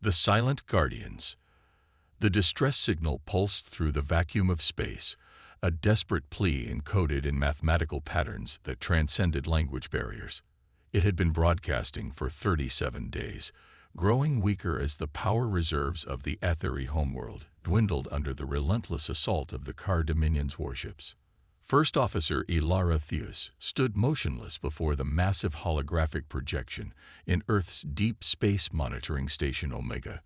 The silent guardians. The distress signal pulsed through the vacuum of space, a desperate plea encoded in mathematical patterns that transcended language barriers. It had been broadcasting for 37 days, growing weaker as the power reserves of the ethery homeworld dwindled under the relentless assault of the Car Dominion's warships. First Officer Ilara Theus stood motionless before the massive holographic projection in Earth's Deep Space Monitoring Station Omega,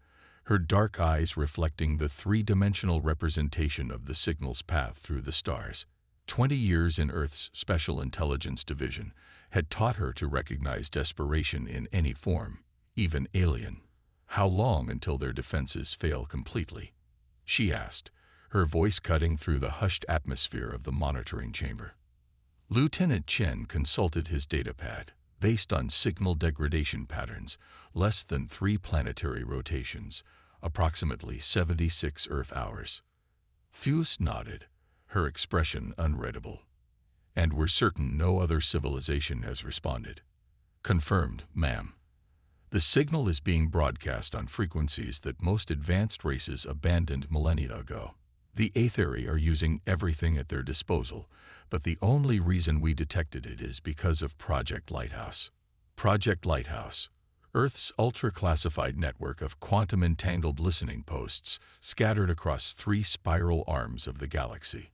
her dark eyes reflecting the three-dimensional representation of the signal's path through the stars. 20 years in Earth's Special Intelligence Division had taught her to recognize desperation in any form, even alien. How long until their defenses fail completely? She asked, her voice cutting through the hushed atmosphere of the monitoring chamber. Lieutenant Chen consulted his datapad, based on signal degradation patterns, less than 3 planetary rotations, approximately 76 Earth hours. Theus nodded, her expression unreadable. And we're certain no other civilization has responded. Confirmed, ma'am. The signal is being broadcast on frequencies that most advanced races abandoned millennia ago. The Aetheri are using everything at their disposal, but the only reason we detected it is because of Project Lighthouse. Project Lighthouse, Earth's ultra-classified network of quantum-entangled listening posts scattered across 3 spiral arms of the galaxy.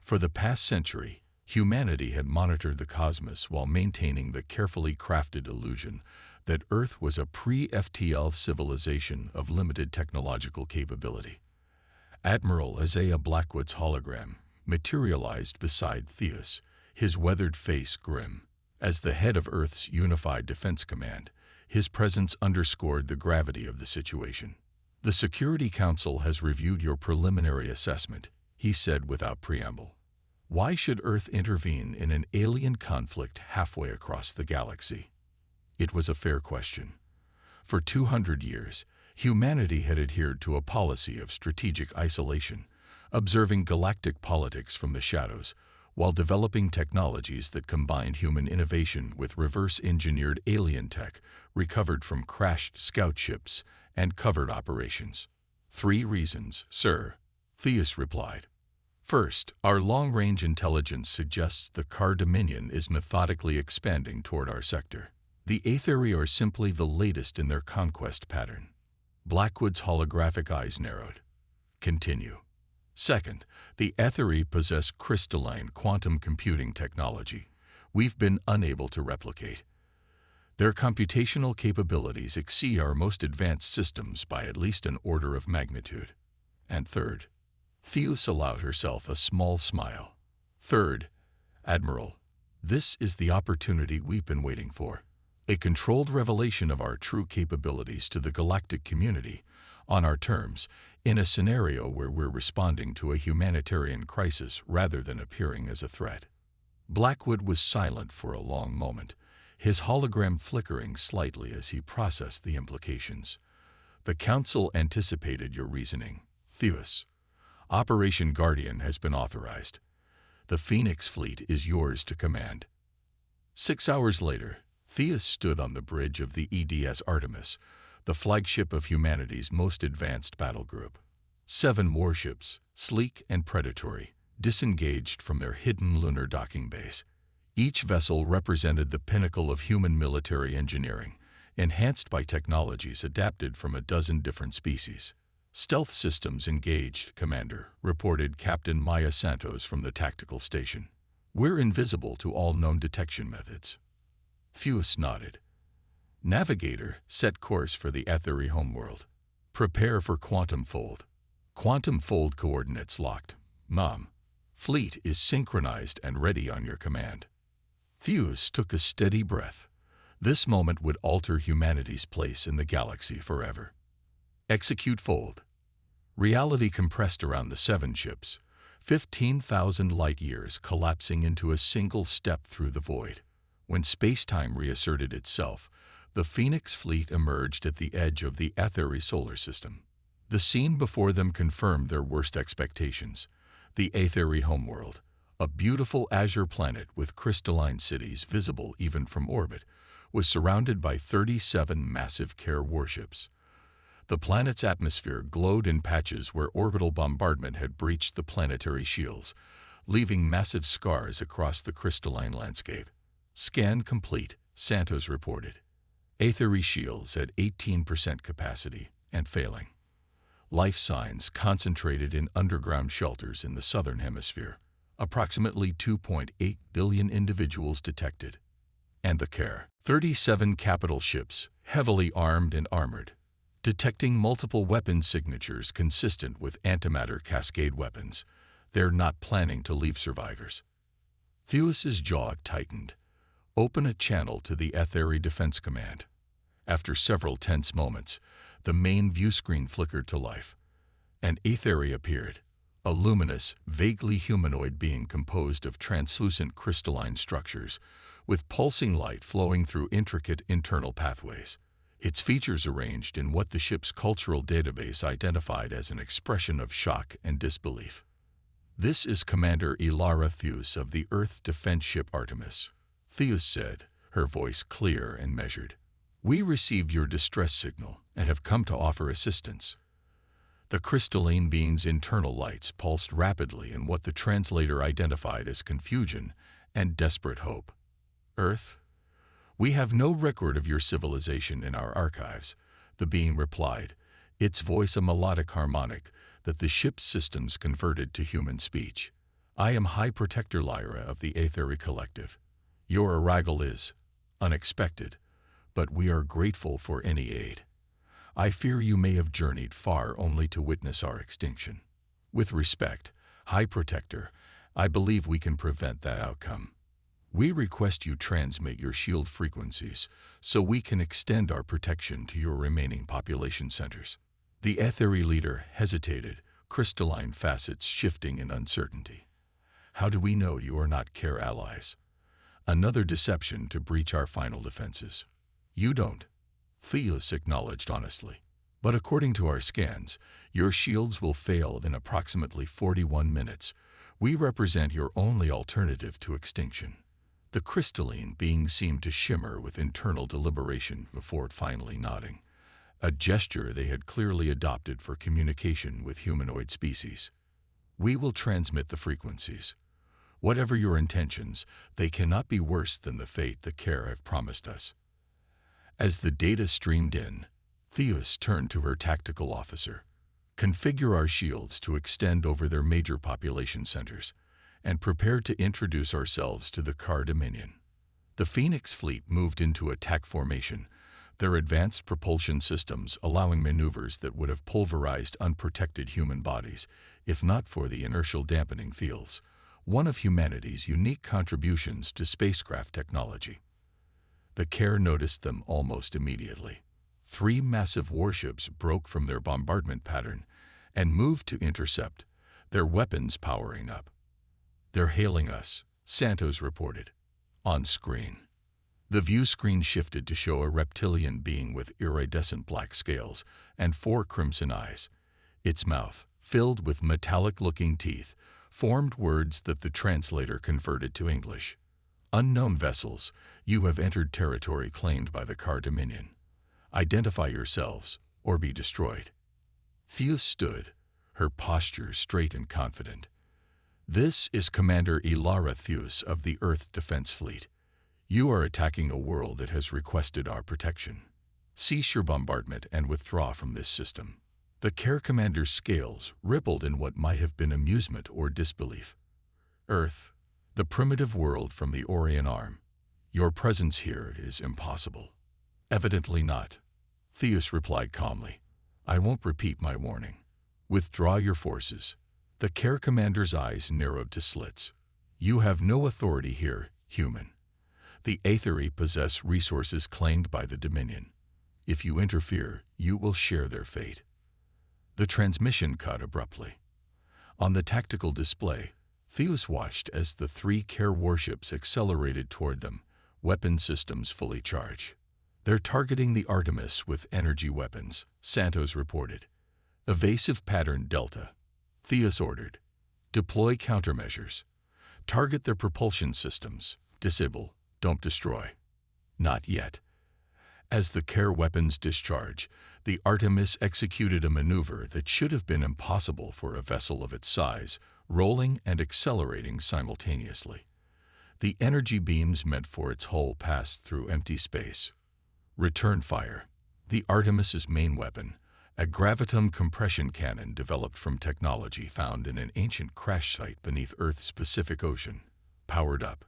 For the past century, humanity had monitored the cosmos while maintaining the carefully crafted illusion that Earth was a pre-FTL civilization of limited technological capability. Admiral Isaiah Blackwood's hologram materialized beside Theus, his weathered face grim. As the head of Earth's Unified Defense Command, his presence underscored the gravity of the situation. The Security Council has reviewed your preliminary assessment, he said without preamble. Why should Earth intervene in an alien conflict halfway across the galaxy? It was a fair question. For 200 years, humanity had adhered to a policy of strategic isolation, observing galactic politics from the shadows, while developing technologies that combined human innovation with reverse-engineered alien tech recovered from crashed scout ships and covert operations. 3 reasons, sir, Theus replied. First, our long-range intelligence suggests the Car Dominion is methodically expanding toward our sector. The Aetheri are simply the latest in their conquest pattern. Blackwood's holographic eyes narrowed. Continue. Second, the Aetheri possess crystalline quantum computing technology we've been unable to replicate. Their computational capabilities exceed our most advanced systems by at least an order of magnitude. And third, Theus allowed herself a small smile. Third, Admiral, this is the opportunity we've been waiting for. A controlled revelation of our true capabilities to the galactic community, on our terms, in a scenario where we're responding to a humanitarian crisis rather than appearing as a threat. Blackwood was silent for a long moment, his hologram flickering slightly as he processed the implications. The Council anticipated your reasoning, Theus. Operation Guardian has been authorized. The Phoenix fleet is yours to command. 6 hours later, Theus stood on the bridge of the EDS Artemis, the flagship of humanity's most advanced battle group. 7 warships, sleek and predatory, disengaged from their hidden lunar docking base. Each vessel represented the pinnacle of human military engineering, enhanced by technologies adapted from a dozen different species. Stealth systems engaged, Commander, reported Captain Maya Santos from the tactical station. We're invisible to all known detection methods. Theus nodded. Navigator, set course for the Aetheri homeworld. Prepare for Quantum Fold. Quantum Fold coordinates locked. Mom. Fleet is synchronized and ready on your command. Theus took a steady breath. This moment would alter humanity's place in the galaxy forever. Execute Fold. Reality compressed around the 7 ships, 15,000 light-years collapsing into a single step through the void. When space-time reasserted itself, the Phoenix fleet emerged at the edge of the Aetheri solar system. The scene before them confirmed their worst expectations. The Aetheri homeworld, a beautiful azure planet with crystalline cities visible even from orbit, was surrounded by 37 massive care warships. The planet's atmosphere glowed in patches where orbital bombardment had breached the planetary shields, leaving massive scars across the crystalline landscape. Scan complete, Santos reported. Aethery shields at 18% capacity and failing. Life signs concentrated in underground shelters in the southern hemisphere. Approximately 2.8 billion individuals detected. And the care. 37 capital ships, heavily armed and armored, detecting multiple weapon signatures consistent with antimatter cascade weapons. They're not planning to leave survivors. Theus's jaw tightened. Open a channel to the Aethery Defense Command. After several tense moments, the main view screen flickered to life. And Aethery appeared, a luminous, vaguely humanoid being composed of translucent crystalline structures, with pulsing light flowing through intricate internal pathways. Its features arranged in what the ship's cultural database identified as an expression of shock and disbelief. "This is Commander Ilara Theus of the Earth Defense Ship Artemis," Theus said, her voice clear and measured. "We received your distress signal and have come to offer assistance." The crystalline being's internal lights pulsed rapidly in what the translator identified as confusion and desperate hope. "Earth? We have no record of your civilization in our archives," the being replied, its voice a melodic harmonic that the ship's systems converted to human speech. "I am High Protector Lyra of the Aethery Collective. Your arrival is unexpected, but we are grateful for any aid. I fear you may have journeyed far only to witness our extinction. With respect, High Protector, I believe we can prevent that outcome. We request you transmit your shield frequencies so we can extend our protection to your remaining population centers." The Aethery leader hesitated, crystalline facets shifting in uncertainty. "How do we know you are not care allies? Another deception to breach our final defenses." "You don't," Theus acknowledged honestly. "But according to our scans, your shields will fail in approximately 41 minutes. We represent your only alternative to extinction." The crystalline being seemed to shimmer with internal deliberation before finally nodding, a gesture they had clearly adopted for communication with humanoid species. "We will transmit the frequencies. Whatever your intentions, they cannot be worse than the fate the Care have promised us." As the data streamed in, Theus turned to her tactical officer. "Configure our shields to extend over their major population centers, and prepare to introduce ourselves to the Car Dominion." The Phoenix fleet moved into attack formation, their advanced propulsion systems allowing maneuvers that would have pulverized unprotected human bodies, if not for the inertial dampening fields, one of humanity's unique contributions to spacecraft technology. The Care noticed them almost immediately. 3 massive warships broke from their bombardment pattern and moved to intercept, their weapons powering up. "They're hailing us," Santos reported. On screen. The view screen shifted to show a reptilian being with iridescent black scales and 4 crimson eyes. Its mouth, filled with metallic-looking teeth, formed words that the translator converted to English. "Unknown vessels, you have entered territory claimed by the Car Dominion. Identify yourselves, or be destroyed." Theus stood, her posture straight and confident. "This is Commander Ilara Theus of the Earth Defense Fleet. You are attacking a world that has requested our protection. Cease your bombardment and withdraw from this system." The Care Commander's scales rippled in what might have been amusement or disbelief. "Earth, the primitive world from the Orion Arm. Your presence here is impossible." "Evidently not," Theus replied calmly. "I won't repeat my warning. Withdraw your forces." The Care Commander's eyes narrowed to slits. "You have no authority here, human. The Aethery possess resources claimed by the Dominion. If you interfere, you will share their fate." The transmission cut abruptly. On the tactical display, Theus watched as the 3 Care warships accelerated toward them, weapon systems fully charged. "They're targeting the Artemis with energy weapons," Santos reported. "Evasive pattern Delta," Theus ordered. "Deploy countermeasures. Target their propulsion systems. Disable, don't destroy." "Not yet." As the Care weapons discharge, the Artemis executed a maneuver that should have been impossible for a vessel of its size, rolling and accelerating simultaneously. The energy beams meant for its hull passed through empty space. Return fire. The Artemis's main weapon, a graviton compression cannon developed from technology found in an ancient crash site beneath Earth's Pacific Ocean, powered up.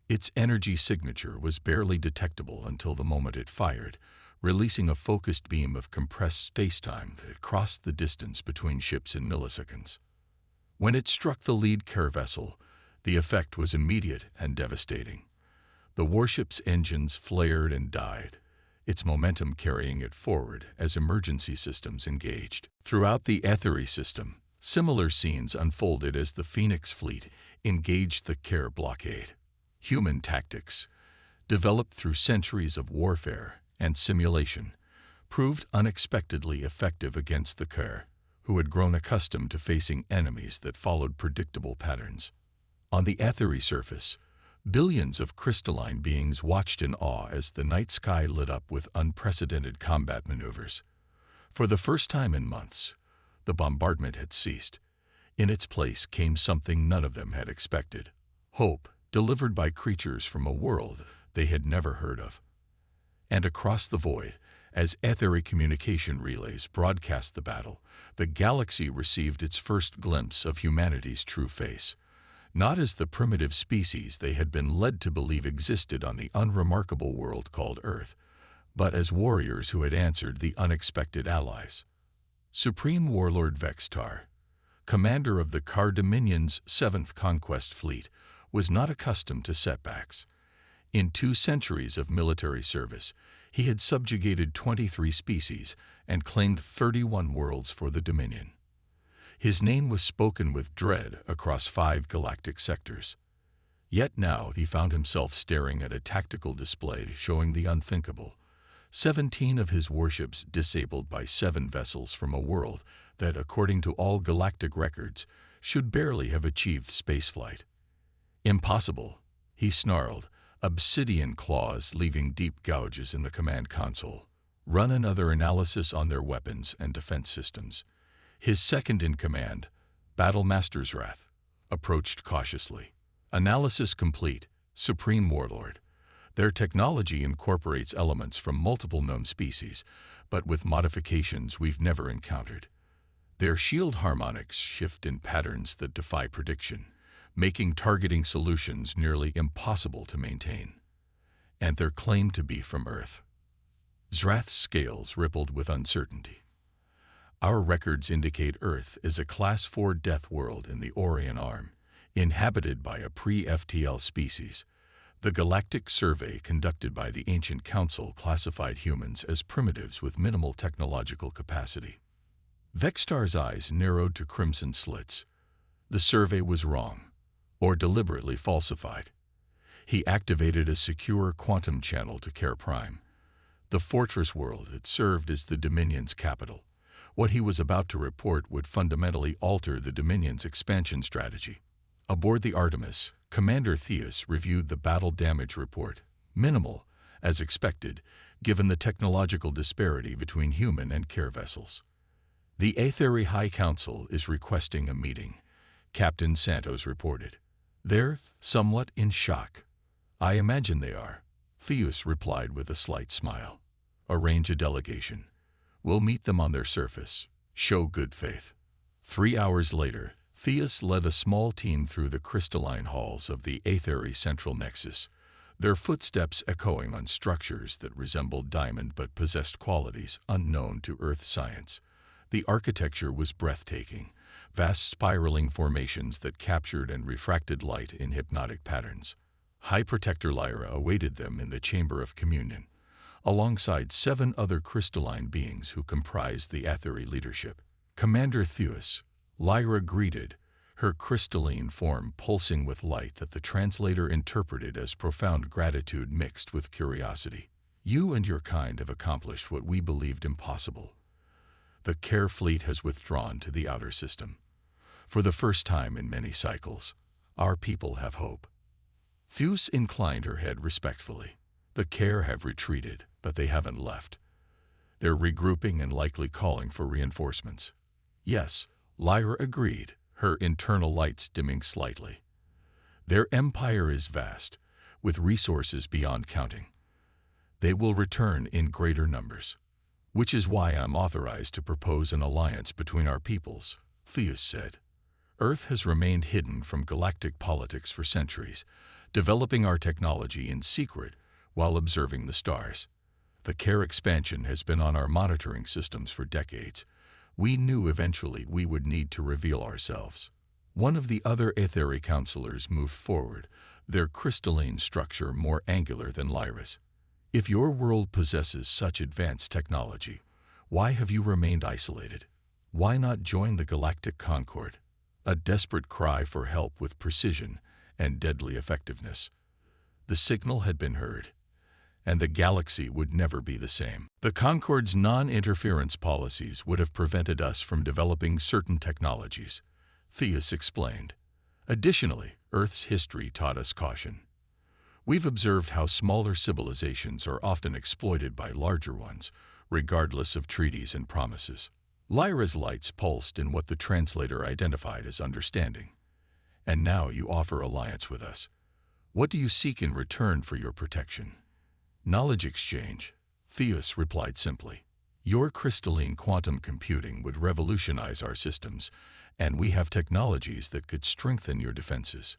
Its energy signature was barely detectable until the moment it fired, releasing a focused beam of compressed spacetime that crossed the distance between ships in milliseconds. When it struck the lead Care vessel, the effect was immediate and devastating. The warship's engines flared and died, its momentum carrying it forward as emergency systems engaged. Throughout the Aetheri system, similar scenes unfolded as the Phoenix fleet engaged the Care blockade. Human tactics, developed through centuries of warfare and simulation, proved unexpectedly effective against the Care, who had grown accustomed to facing enemies that followed predictable patterns. On the Aetheri surface, billions of crystalline beings watched in awe as the night sky lit up with unprecedented combat maneuvers. For the first time in months, the bombardment had ceased. In its place came something none of them had expected: hope, delivered by creatures from a world they had never heard of. And across the void, as Aetheri communication relays broadcast the battle, the galaxy received its first glimpse of humanity's true face, not as the primitive species they had been led to believe existed on the unremarkable world called Earth, but as warriors who had answered the unexpected allies. Supreme Warlord Vextar, commander of the Car Dominion's 7th Conquest Fleet, was not accustomed to setbacks. In 2 centuries of military service, he had subjugated 23 species and claimed 31 worlds for the Dominion. His name was spoken with dread across 5 galactic sectors. Yet now he found himself staring at a tactical display showing the unthinkable: 17 of his warships disabled by 7 vessels from a world that, according to all galactic records, should barely have achieved spaceflight. Impossible, he snarled, obsidian claws leaving deep gouges in the command console. Run another analysis on their weapons and defense systems. His second-in-command, Battlemaster's Wrath, approached cautiously. Analysis complete, Supreme Warlord. Their technology incorporates elements from multiple known species, but with modifications we've never encountered. Their shield harmonics shift in patterns that defy prediction, making targeting solutions nearly impossible to maintain. And they're claimed to be from Earth. Zrath's scales rippled with uncertainty. Our records indicate Earth is a Class 4 death world in the Orion Arm, inhabited by a pre-FTL species. The Galactic survey conducted by the Ancient Council classified humans as primitives with minimal technological capacity. Vextar's eyes narrowed to crimson slits. The survey was wrong, or deliberately falsified. He activated a secure quantum channel to Care Prime, the fortress world that served as the Dominion's capital. What he was about to report would fundamentally alter the Dominion's expansion strategy. Aboard the Artemis, Commander Theus reviewed the battle damage report. Minimal, as expected, given the technological disparity between human and Care vessels. The Aetheri High Council is requesting a meeting, Captain Santos reported. They're somewhat in shock. I imagine they are, Theus replied with a slight smile. Arrange a delegation. We'll meet them on their surface. Show good faith. 3 hours later, Theus led a small team through the crystalline halls of the Aetheri Central Nexus, their footsteps echoing on structures that resembled diamond but possessed qualities unknown to Earth science. The architecture was breathtaking, vast spiraling formations that captured and refracted light in hypnotic patterns. High Protector Lyra awaited them in the Chamber of Communion, alongside 7 other crystalline beings who comprised the Aetheri leadership. Commander Theus, Lyra greeted, her crystalline form pulsing with light that the translator interpreted as profound gratitude mixed with curiosity. You and your kind have accomplished what we believed impossible. The Care fleet has withdrawn to the outer system. For the first time in many cycles, our people have hope. Theus inclined her head respectfully. The Care have retreated, but they haven't left. They're regrouping and likely calling for reinforcements. Yes, Lyra agreed, her internal lights dimming slightly. Their empire is vast, with resources beyond counting. They will return in greater numbers. Which is why I'm authorized to propose an alliance between our peoples, Theus said. Earth has remained hidden from galactic politics for centuries, developing our technology in secret while observing the stars. The Care expansion has been on our monitoring systems for decades. We knew eventually we would need to reveal ourselves. One of the other Aetheri counselors moved forward, their crystalline structure more angular than Lyra's. If your world possesses such advanced technology, why have you remained isolated? Why not join the Galactic Concord? A desperate cry for help with precision and deadly effectiveness. The signal had been heard, and the galaxy would never be the same. The Concord's non-interference policies would have prevented us from developing certain technologies, Theus explained. Additionally, Earth's history taught us caution. We've observed how smaller civilizations are often exploited by larger ones, regardless of treaties and promises. Lyra's lights pulsed in what the translator identified as understanding. And now you offer alliance with us. What do you seek in return for your protection? Knowledge exchange, Theus replied simply. Your crystalline quantum computing would revolutionize our systems, and we have technologies that could strengthen your defenses.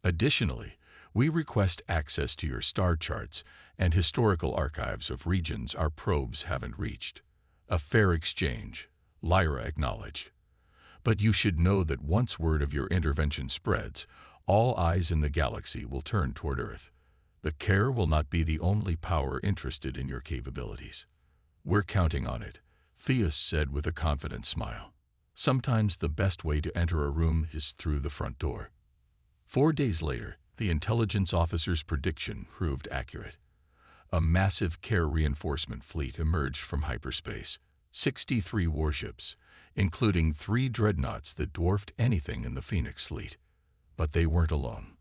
Additionally, we request access to your star charts and historical archives of regions our probes haven't reached. A fair exchange, Lyra acknowledged. But you should know that once word of your intervention spreads, all eyes in the galaxy will turn toward Earth. The Care will not be the only power interested in your capabilities. We're counting on it, Theus said with a confident smile. Sometimes the best way to enter a room is through the front door. 4 days later, the intelligence officer's prediction proved accurate. A massive Care reinforcement fleet emerged from hyperspace, 63 warships, including 3 dreadnoughts that dwarfed anything in the Phoenix fleet. But they weren't alone.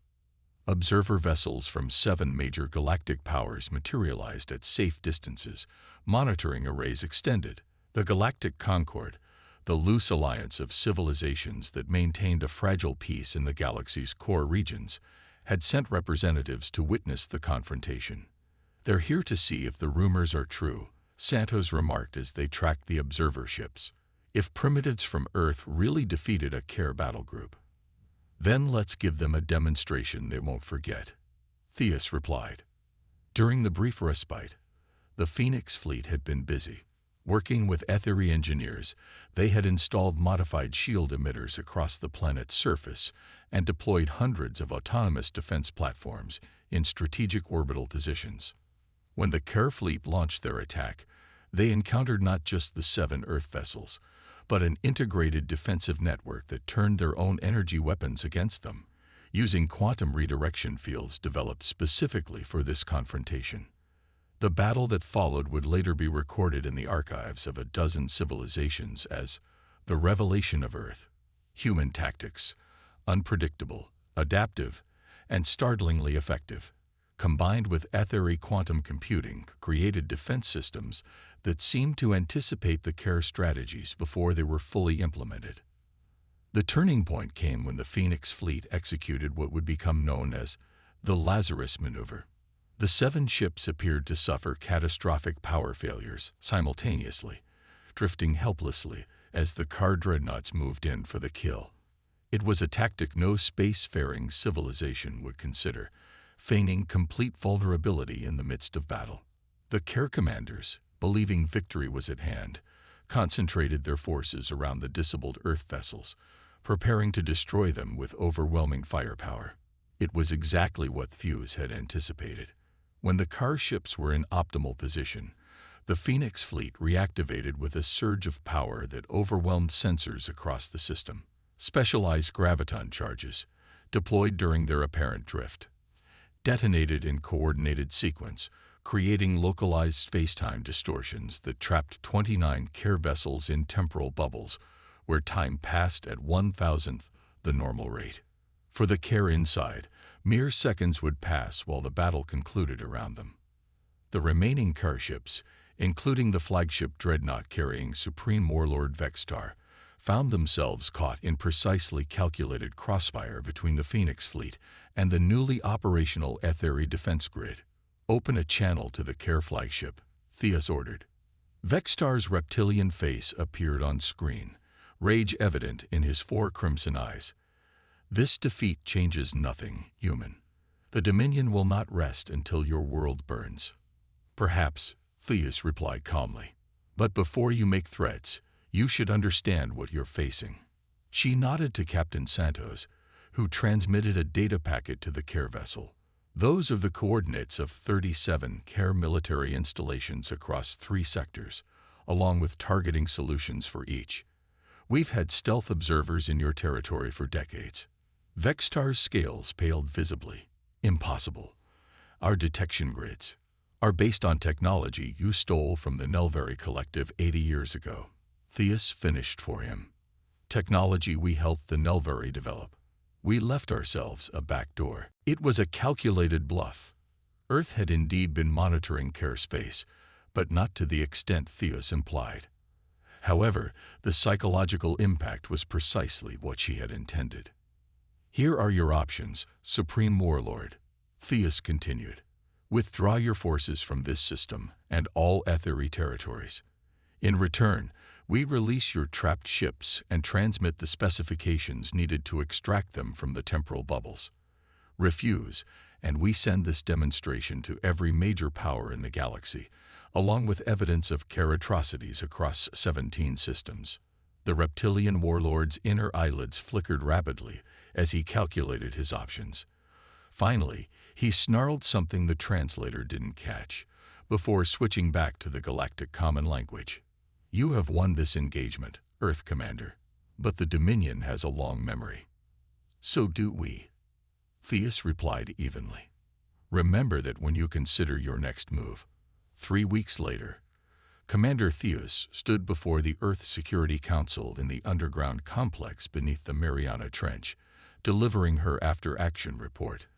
Observer vessels from 7 major galactic powers materialized at safe distances, monitoring arrays extended. The Galactic Concord, the loose alliance of civilizations that maintained a fragile peace in the galaxy's core regions, had sent representatives to witness the confrontation. They're here to see if the rumors are true, Santos remarked as they tracked the observer ships. If primitives from Earth really defeated a Care battle group, then let's give them a demonstration they won't forget, Theus replied. During the brief respite, the Phoenix fleet had been busy. Working with Aetheri engineers, they had installed modified shield emitters across the planet's surface and deployed hundreds of autonomous defense platforms in strategic orbital positions. When the Care fleet launched their attack, they encountered not just the 7 Earth vessels, but an integrated defensive network that turned their own energy weapons against them, using quantum redirection fields developed specifically for this confrontation. The battle that followed would later be recorded in the archives of a dozen civilizations as the revelation of Earth. Human tactics, unpredictable, adaptive, and startlingly effective, combined with Aetheri quantum computing, created defense systems that seemed to anticipate the Care strategies before they were fully implemented. The turning point came when the Phoenix fleet executed what would become known as the Lazarus Maneuver. The 7 ships appeared to suffer catastrophic power failures simultaneously, drifting helplessly as the Car dreadnoughts moved in for the kill. It was a tactic no spacefaring civilization would consider, feigning complete vulnerability in the midst of battle. The Care commanders, believing victory was at hand, concentrated their forces around the disabled Earth vessels, preparing to destroy them with overwhelming firepower. It was exactly what Theus had anticipated. When the Car ships were in optimal position, the Phoenix fleet reactivated with a surge of power that overwhelmed sensors across the system. Specialized graviton charges, deployed during their apparent drift, detonated in coordinated sequence, creating localized spacetime distortions that trapped 29 Care vessels in temporal bubbles, where time passed at 1,000th the normal rate. For the Care inside, mere seconds would pass while the battle concluded around them. The remaining carships, including the flagship dreadnought carrying Supreme Warlord Vextar, found themselves caught in precisely calculated crossfire between the Phoenix fleet and the newly operational Etheri defense grid. "Open a channel to the Care flagship," Theus ordered. Vextar's reptilian face appeared on screen, rage evident in his 4 crimson eyes. "This defeat changes nothing, human. The Dominion will not rest until your world burns." "Perhaps," Theus replied calmly. "But before you make threats, you should understand what you're facing." She nodded to Captain Santos, who transmitted a data packet to the Care vessel. Those are the coordinates of 37 Care military installations across 3 sectors, along with targeting solutions for each. "We've had stealth observers in your territory for decades." Vextar's scales paled visibly. "Impossible. Our detection grids are based on technology you stole from the Nelvari Collective 80 years ago." Theus finished for him. "Technology we helped the Nelvari develop. We left ourselves a back door." It was a calculated bluff. Earth had indeed been monitoring Care space, but not to the extent Theus implied. However, the psychological impact was precisely what she had intended. "Here are your options, Supreme Warlord," Theus continued. "Withdraw your forces from this system and all Etheri territories. In return, we release your trapped ships and transmit the specifications needed to extract them from the temporal bubbles. Refuse, and we send this demonstration to every major power in the galaxy, along with evidence of Care atrocities across 17 systems." The reptilian warlord's inner eyelids flickered rapidly as he calculated his options. Finally, he snarled something the translator didn't catch, before switching back to the Galactic common language. "You have won this engagement, Earth Commander, but the Dominion has a long memory." "So do we," Theus replied evenly. "Remember that when you consider your next move." 3 weeks later, Commander Theus stood before the Earth Security Council in the underground complex beneath the Mariana Trench, delivering her after-action report.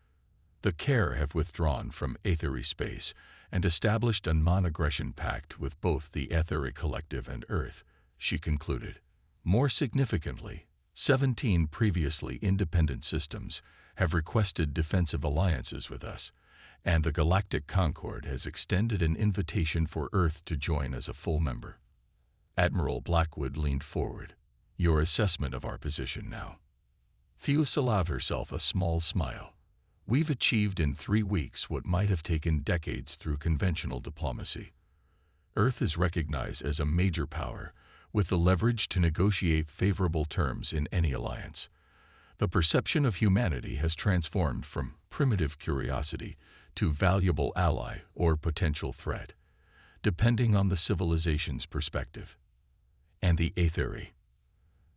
"The Care have withdrawn from Etheri space and established a non-aggression pact with both the Etheri Collective and Earth," she concluded. "More significantly, 17 previously independent systems have requested defensive alliances with us, and the Galactic Concord has extended an invitation for Earth to join as a full member." Admiral Blackwood leaned forward. "Your assessment of our position now?" Theus allowed herself a small smile. "We've achieved in 3 weeks what might have taken decades through conventional diplomacy. Earth is recognized as a major power, with the leverage to negotiate favorable terms in any alliance. The perception of humanity has transformed from primitive curiosity to valuable ally or potential threat, depending on the civilization's perspective. And the Etheri.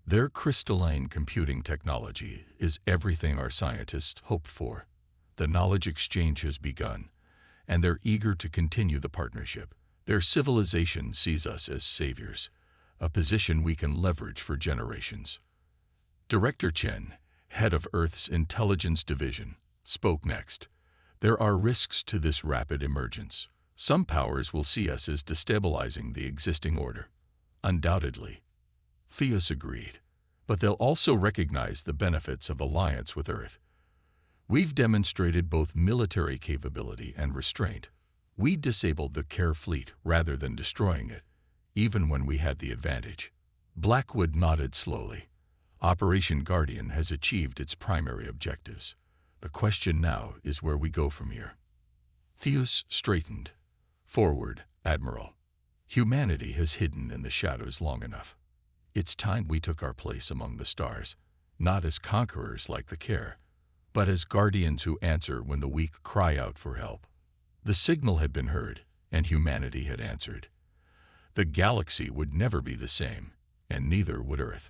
Their crystalline computing technology is everything our scientists hoped for. The knowledge exchange has begun, and they're eager to continue the partnership. Their civilization sees us as saviors, a position we can leverage for generations." Director Chen, head of Earth's Intelligence Division, spoke next. "There are risks to this rapid emergence. Some powers will see us as destabilizing the existing order." "Undoubtedly," Theus agreed, "but they'll also recognize the benefits of alliance with Earth. We've demonstrated both military capability and restraint. We disabled the Care fleet rather than destroying it, even when we had the advantage." Blackwood nodded slowly. "Operation Guardian has achieved its primary objectives. The question now is where we go from here." Theus straightened. "Forward, Admiral. Humanity has hidden in the shadows long enough. It's time we took our place among the stars, not as conquerors like the Care, but as guardians who answer when the weak cry out for help." The signal had been heard, and humanity had answered. The galaxy would never be the same, and neither would Earth.